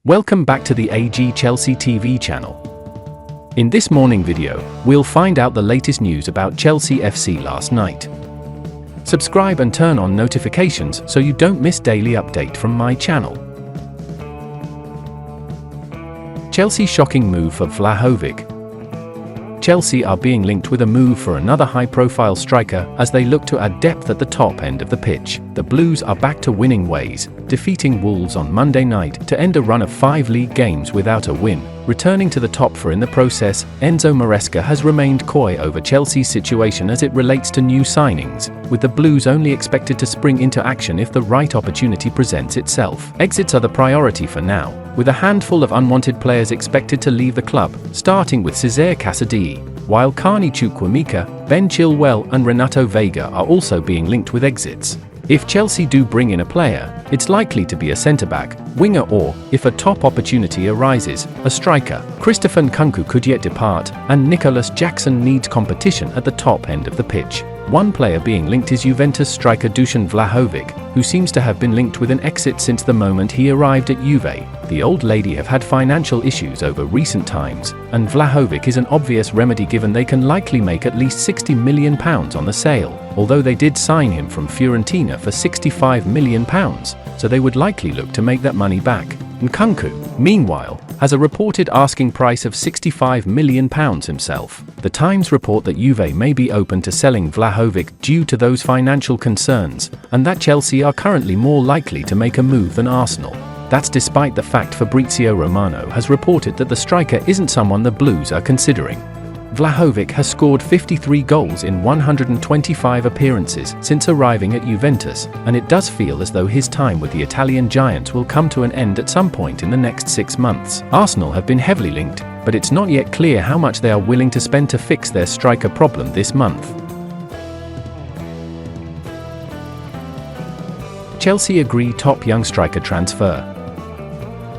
Welcome back to the AG Chelsea TV channel. In this morning video, we'll find out the latest news about Chelsea FC last night. Subscribe and turn on notifications so you don't miss daily update from my channel. Chelsea shocking move for Vlahovic. Chelsea are being linked with a move for another high-profile striker as they look to add depth at the top end of the pitch. The Blues are back to winning ways, defeating Wolves on Monday night to end a run of 5 league games without a win. Returning to the top four in the process, Enzo has remained coy over Chelsea's situation as it relates to new signings, with the Blues only expected to spring into action if the right opportunity presents itself. Exits are the priority for now, with a handful of unwanted players expected to leave the club, starting with Cesar Azpilicueta, while Carney Chukwuemeka, Ben Chilwell and Renato Vega are also being linked with exits. If Chelsea do bring in a player, it's likely to be a centre-back, winger or, if a top opportunity arises, a striker. Christopher Nkunku could yet depart, and Nicolas needs competition at the top end of the pitch. One player being linked is Juventus striker Dusan Vlahovic, who seems to have been linked with an exit since the moment he arrived at Juve. The old lady have had financial issues over recent times, and Vlahovic is an obvious remedy given they can likely make at least £60 million on the sale, although they did sign him from Fiorentina for £65 million, so they would likely look to make that money back. Nkunku, meanwhile, has a reported asking price of £65 million himself. The Times report that Juve may be open to selling Vlahovic due to those financial concerns, and that Chelsea are currently more likely to make a move than Arsenal. That's despite the fact Fabrizio Romano has reported that the striker isn't someone the Blues are considering. Vlahovic has scored 53 goals in 125 appearances since arriving at Juventus, and it does feel as though his time with the Italian giants will come to an end at some point in the next 6 months. Arsenal have been heavily linked, but it's not yet clear how much they are willing to spend to fix their striker problem this month. Chelsea agree top young striker transfer.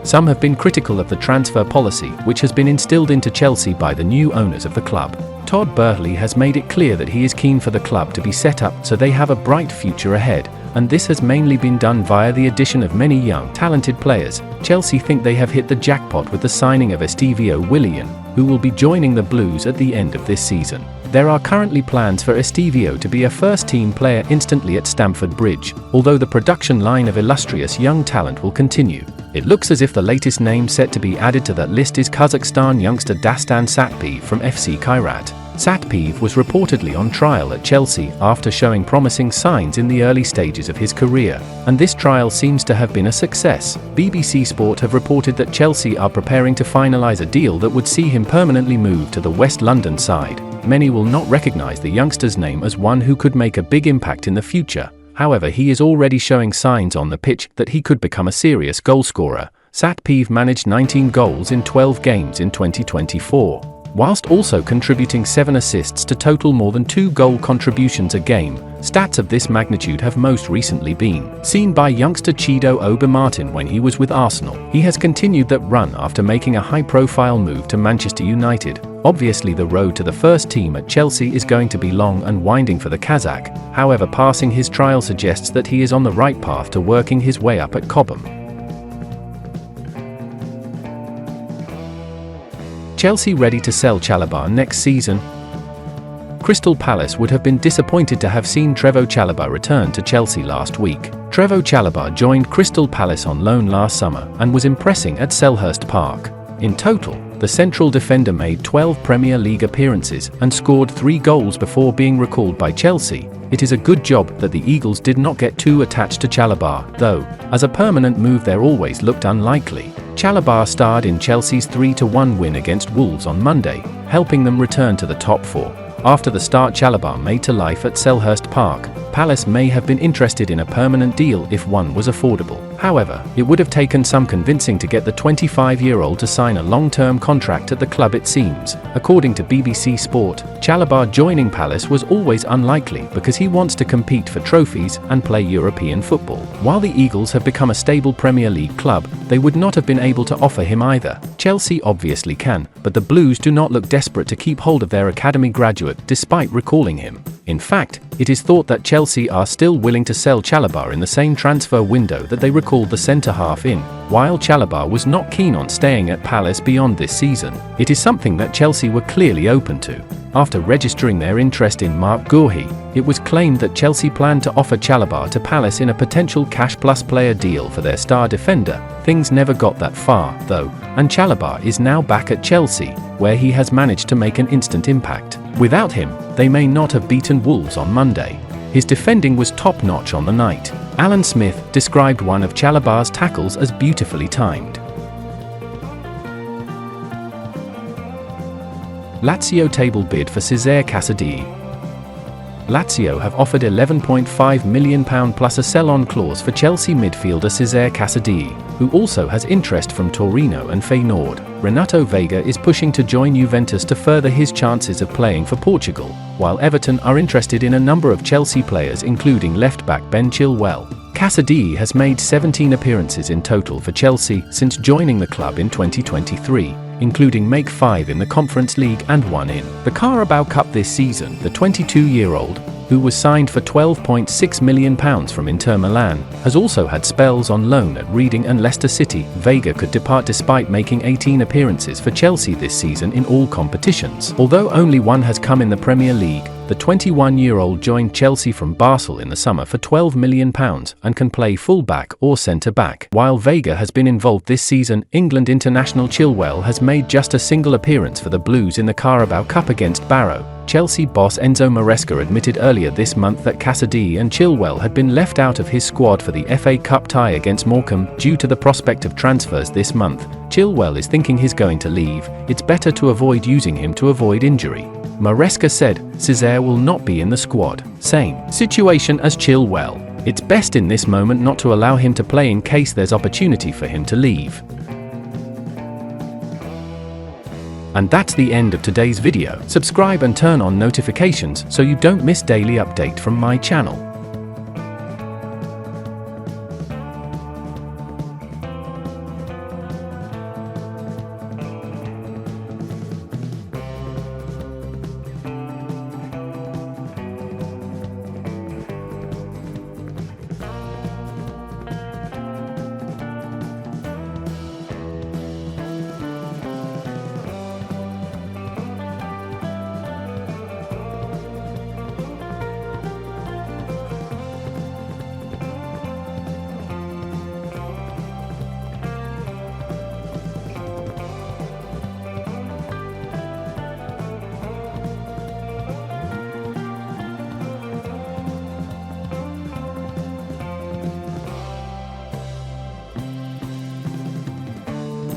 Some have been critical of the transfer policy which has been instilled into Chelsea by the new owners of the club. Todd Boehly has made it clear that he is keen for the club to be set up so they have a bright future ahead, and this has mainly been done via the addition of many young, talented players. Chelsea think they have hit the jackpot with the signing of Estevao Willian, who will be joining the Blues at the end of this season. There are currently plans for Estevao to be a first-team player instantly at Stamford Bridge, although the production line of illustrious young talent will continue. It looks as if the latest name set to be added to that list is Kazakhstan youngster Dastan Satpiv from FC Kairat. Satpiv was reportedly on trial at Chelsea after showing promising signs in the early stages of his career, and this trial seems to have been a success. BBC Sport have reported that Chelsea are preparing to finalise a deal that would see him permanently move to the West London side. Many will not recognise the youngster's name as one who could make a big impact in the future. However, he is already showing signs on the pitch that he could become a serious goalscorer. Satpiv managed 19 goals in 12 games in 2024, whilst also contributing 7 assists to total more than 2 goal contributions a game. Stats of this magnitude have most recently been seen by youngster Chido Obi Martin when he was with Arsenal. He has continued that run after making a high-profile move to Manchester United. Obviously, the road to the first team at Chelsea is going to be long and winding for the Kazakh. However, passing his trial suggests that he is on the right path to working his way up at Cobham. Chelsea ready to sell Chalobah next season. Crystal Palace would have been disappointed to have seen Trevoh Chalobah return to Chelsea last week. Trevoh Chalobah joined Crystal Palace on loan last summer and was impressing at Selhurst Park. In total, the central defender made 12 Premier League appearances and scored 3 goals before being recalled by Chelsea. It is a good job that the Eagles did not get too attached to Chalobah, though, as a permanent move there always looked unlikely. Chalobah starred in Chelsea's 3-1 win against Wolves on Monday, helping them return to the top 4. After the start Chalobah made to life at Selhurst Park, Palace may have been interested in a permanent deal if one was affordable. However, it would have taken some convincing to get the 25-year-old to sign a long-term contract at the club, it seems. According to BBC Sport, Chalobah joining Palace was always unlikely because he wants to compete for trophies and play European football. While the Eagles have become a stable Premier League club, they would not have been able to offer him either. Chelsea obviously can, but the Blues do not look desperate to keep hold of their academy graduate despite recalling him. In fact, It is thought that Chelsea are still willing to sell Chalobah in the same transfer window that they recalled the centre-half in, while Chalobah was not keen on staying at Palace beyond this season. It is something that Chelsea were clearly open to. After registering their interest in Marc Guehi, it was claimed that Chelsea planned to offer Chalobah to Palace in a potential cash-plus player deal for their star defender. Things never got that far, though, and Chalobah is now back at Chelsea, where he has managed to make an instant impact. Without him, they may not have beaten Wolves on Monday. His defending was top-notch on the night. Alan Smith described one of Chalobah's tackles as beautifully timed. Lazio table bid for Cesar Azpilicueta. Lazio have offered £11.5 million plus a sell-on clause for Chelsea midfielder Cesar Azpilicueta, who also has interest from Torino and Feyenoord. Renato Veiga is pushing to join Juventus to further his chances of playing for Portugal, while Everton are interested in a number of Chelsea players including left-back Ben Chilwell. Azpilicueta has made 17 appearances in total for Chelsea since joining the club in 2023, including make 5 in the Conference League and 1 in the Carabao Cup this season. The 22-year-old, who was signed for £12.6 million from Inter Milan, has also had spells on loan at Reading and Leicester City. Veiga could depart despite making 18 appearances for Chelsea this season in all competitions. Although only one has come in the Premier League, the 21-year-old joined Chelsea from Basel in the summer for £12 million and can play full-back or centre-back. While Veiga has been involved this season, England international Chilwell has made just a single appearance for the Blues in the Carabao Cup against Barrow. Chelsea boss Enzo Maresca admitted earlier this month that Azpilicueta and Chilwell had been left out of his squad for the FA Cup tie against Morecambe due to the prospect of transfers this month. Chilwell is thinking he's going to leave. It's better to avoid using him to avoid injury. Maresca said, Cesar will not be in the squad. Same situation as Chilwell. It's best in this moment not to allow him to play in case there's opportunity for him to leave. And that's the end of today's video. Subscribe and turn on notifications so you don't miss daily update from my channel.